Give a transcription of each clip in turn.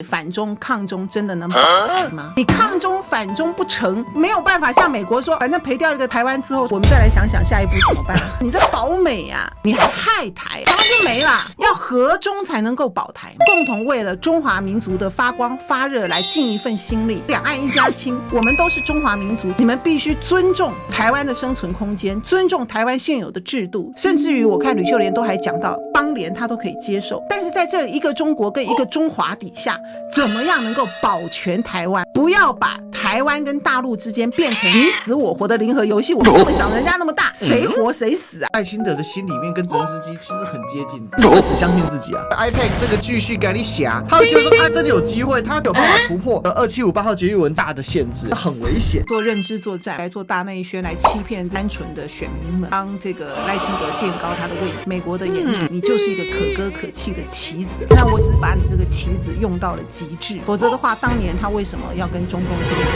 反中抗中真的能保台吗？你抗中反中不成，没有办法像美国说，反正赔掉一个台湾之后，我们再来想想下一步怎么办。你在保美啊，你还害台，台湾就没了。要和中才能够保台，共同为了中华民族的发光发热来尽一份心力。两岸一家亲，我们都是中华民族，你们必须尊重台湾的生存空间，尊重台湾现有的制度，甚至于我看吕秀莲都还讲到邦联他都可以接受。但是在这一个中国跟一个中华底下，怎么样能够保全台湾，不要把台湾跟大陆之间变成你死我活的零和游戏。我们这么想人家那么大，谁活谁死啊。赖清德的心里面跟泽连斯基其实很接近，他只相信自己啊。IPEC 这个继续给你侠，他会觉得说他真的有机会，他有办法突破2758号决议文大的限制，很危险。做认知作战，来做大内宣，来欺骗单纯的选民们，帮这个赖清德垫高他的位置。美国的眼里，你就是一个可歌可泣的棋子。那我只是把你这个棋子用到了极致，否则的话，当年他为什么要跟中共建交？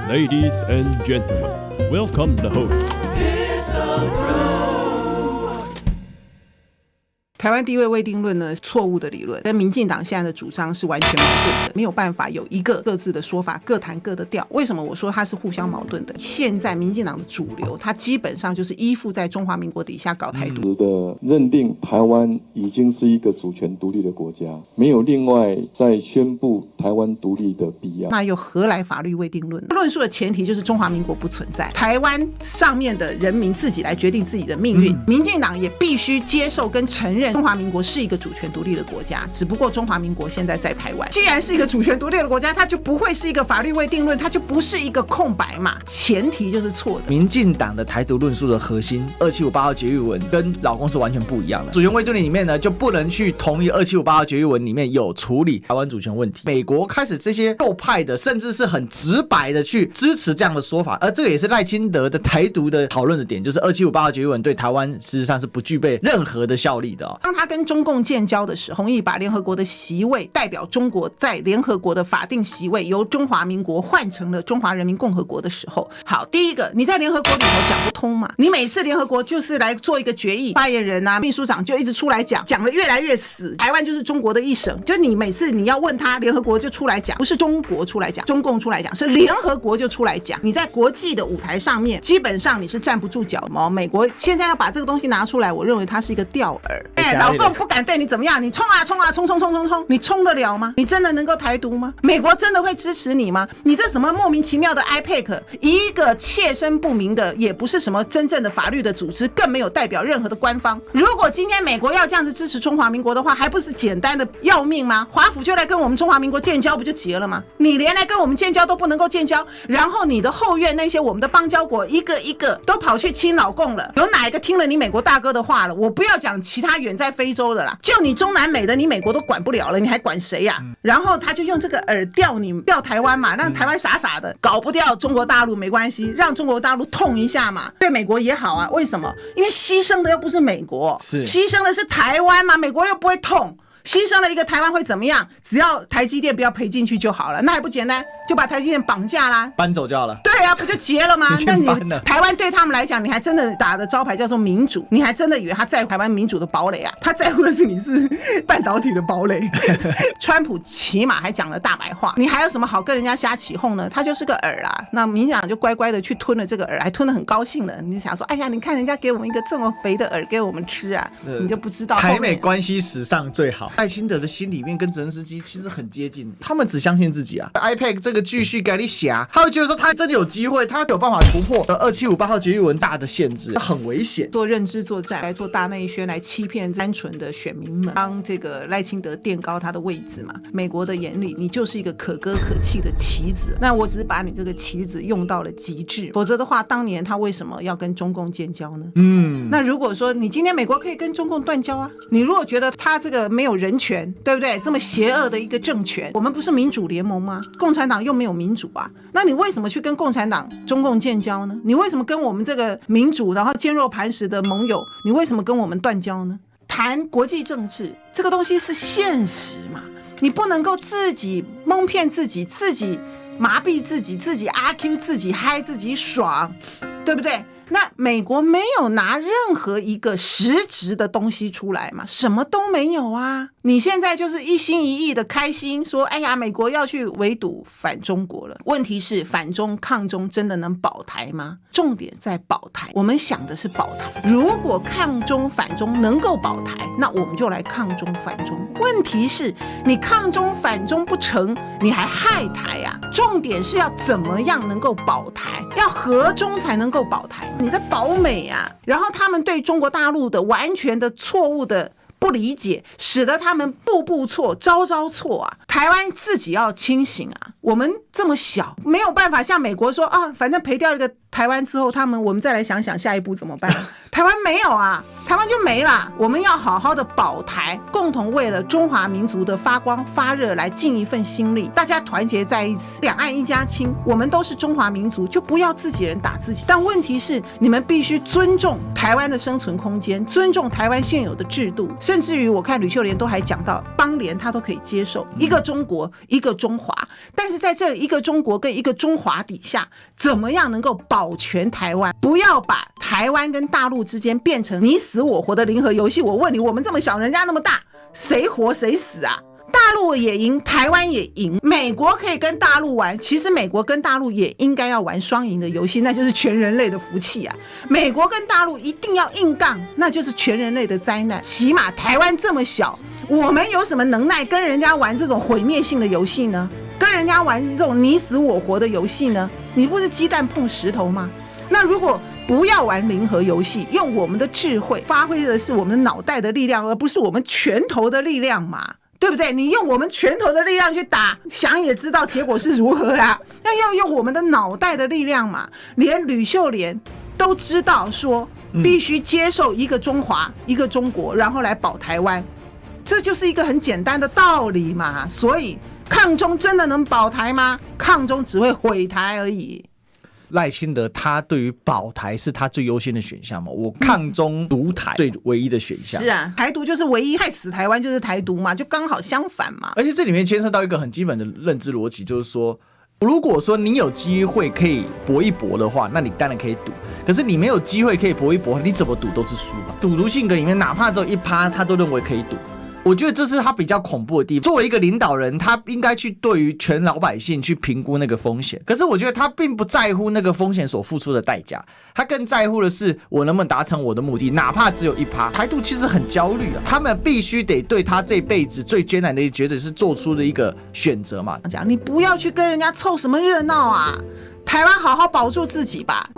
Ladies and gentlemen, welcome the host. 台湾地位未定论呢，错误的理论，跟民进党现在的主张是完全矛盾的，没有办法有一个各自的说法，各弹各的调。为什么我说它是互相矛盾的？现在民进党的主流，它基本上就是依附在中华民国底下搞台独。的认定台湾已经是一个主权独立的国家，没有另外再宣布台湾独立的必要。那又何来法律未定论？论述的前提就是中华民国不存在，台湾上面的人民自己来决定自己的命运。民进党也必须接受跟承认中华民国是一个主权独立的国家，只不过中华民国现在在台湾。既然是一个主权独立的国家，它就不会是一个法律未定论，它就不是一个空白嘛，前提就是错的。民进党的台独论述的核心2758号决议文跟老公是完全不一样的。主权未定论里面呢，就不能去同意2758号决议文里面有处理台湾主权问题。美国开始这些右派的，甚至是很直白的去支持这样的说法，而这个也是赖清德的台独的讨论的点，就是2758号决议文对台湾事实上是不具备任何的效力的哦。当他跟中共建交的时候，同意把联合国的席位代表中国在联合国的法定席位由中华民国换成了中华人民共和国的时候，好，第一个，你在联合国里头讲不通嘛？你每次联合国就是来做一个决议，发言人啊、秘书长就一直出来讲，讲得越来越死。台湾就是中国的一省，就你每次你要问他，联合国就出来讲，不是中国出来讲，中共出来讲，是联合国就出来讲。你在国际的舞台上面，基本上你是站不住脚的。美国现在要把这个东西拿出来，我认为它是一个钓饵。老共不敢对你怎么样，你冲啊冲啊冲冲冲冲冲，你冲得了吗？你真的能够台独吗？美国真的会支持你吗？你这什么莫名其妙的 IPEC， 一个切身不明的，也不是什么真正的法律的组织，更没有代表任何的官方。如果今天美国要这样子支持中华民国的话，还不是简单的要命吗？华府就来跟我们中华民国建交不就结了吗？你连来跟我们建交都不能够建交，然后你的后院那些我们的邦交国一个一个都跑去亲老共了，有哪一个听了你美国大哥的话了？我不要讲其他远在非洲的啦，就你中南美的，你美国都管不了了，你还管谁呀？然后他就用这个饵钓台湾嘛，让台湾傻傻的，搞不掉中国大陆没关系，让中国大陆痛一下嘛，对美国也好啊。为什么？因为牺牲的又不是美国，是牺牲的是台湾嘛，美国又不会痛。牺牲了一个台湾会怎么样？只要台积电不要赔进去就好了，那还不简单？就把台积电绑架啦，搬走就好了。对啊，不就结了吗？那你台湾对他们来讲，你还真的打的招牌叫做民主，你还真的以为他在乎台湾民主的堡垒啊？他在乎的是你是半导体的堡垒。川普起码还讲了大白话，你还有什么好跟人家瞎起哄呢？他就是个饵啦。那民进党就乖乖的去吞了这个饵，还吞得很高兴了。你想说，哎呀，你看人家给我们一个这么肥的饵给我们吃啊，你就不知道台美关系史上最好。赖清德的心里面跟泽连斯基其实很接近，他们只相信自己啊。IPEC 这个继续给你侠，他会觉得说他真的有机会，他有办法突破2758号决议文大的限制，很危险。做认知作战，来做大内宣，来欺骗单纯的选民们，帮这个赖清德垫高他的位置嘛。美国的眼里，你就是一个可歌可泣的棋子。那我只是把你这个棋子用到了极致，否则的话，当年他为什么要跟中共建交呢？那如果说你今天美国可以跟中共断交啊，你如果觉得他这个没有人权，对不对？这么邪恶的一个政权，我们不是民主联盟吗？共产党又没有民主啊，那你为什么去跟共产党、中共建交呢？你为什么跟我们这个民主然后坚若磐石的盟友，你为什么跟我们断交呢？谈国际政治这个东西是现实嘛，你不能够自己蒙骗自己，自己麻痹自己，自己阿 Q 自己嗨自己爽，对不对？那美国没有拿任何一个实质的东西出来嘛，什么都没有啊。你现在就是一心一意的开心说，哎呀，美国要去围堵反中国了。问题是反中抗中真的能保台吗？重点在保台，我们想的是保台。如果抗中反中能够保台，那我们就来抗中反中。问题是你抗中反中不成，你还害台啊。重点是要怎么样能够保台，要和中才能够保台。你在保美啊，然后他们对中国大陆的完全的错误的不理解，使得他们步步错，招招错啊。台湾自己要清醒啊，我们这么小，没有办法像美国说啊，反正赔掉一个台湾之后，我们再来想想下一步怎么办。台湾没有啊，台湾就没了。我们要好好的保台，共同为了中华民族的发光发热来尽一份心力，大家团结在一起，两岸一家亲，我们都是中华民族，就不要自己人打自己。但问题是，你们必须尊重台湾的生存空间，尊重台湾现有的制度，甚至于我看吕秀莲都还讲到邦联他都可以接受一个中国一个中华，但是在这一个中国跟一个中华底下，怎么样能够保全台湾，不要把台湾跟大陆之间变成你死我活的零和游戏。我问你，我们这么小，人家那么大，谁活谁死啊？大陆也赢，台湾也赢，美国可以跟大陆玩，其实美国跟大陆也应该要玩双赢的游戏，那就是全人类的福气啊。美国跟大陆一定要硬杠，那就是全人类的灾难。起码台湾这么小，我们有什么能耐跟人家玩这种毁灭性的游戏呢？跟人家玩这种你死我活的游戏呢？你不是鸡蛋碰石头吗？那如果不要玩零和游戏，用我们的智慧，发挥的是我们脑袋的力量，而不是我们拳头的力量嘛，对不对？你用我们拳头的力量去打，想也知道结果是如何啊。那要用我们的脑袋的力量嘛。连吕秀莲都知道说，必须接受一个中华，一个中国，然后来保台湾，这就是一个很简单的道理嘛。所以抗中真的能保台吗？抗中只会毁台而已。赖清德他对于保台是他最优先的选项嘛？我抗中独台最唯一的选项。是啊，台独就是唯一，害死台湾就是台独嘛，就刚好相反嘛。而且这里面牵涉到一个很基本的认知逻辑，就是说，如果说你有机会可以搏一搏的话，那你当然可以赌。可是你没有机会可以搏一搏，你怎么赌都是输嘛。赌徒性格里面，哪怕只有1%，他都认为可以赌。我觉得这是他比较恐怖的地方。作为一个领导人，他应该去对于全老百姓去评估那个风险。可是我觉得他并不在乎那个风险所付出的代价，他更在乎的是我能不能达成我的目的，哪怕只有1%。台独其实很焦虑啊，他们必须得对他这辈子最艰难的抉择是做出的一个选择嘛。你不要去跟人家凑什么热闹啊，台湾好好保住自己吧。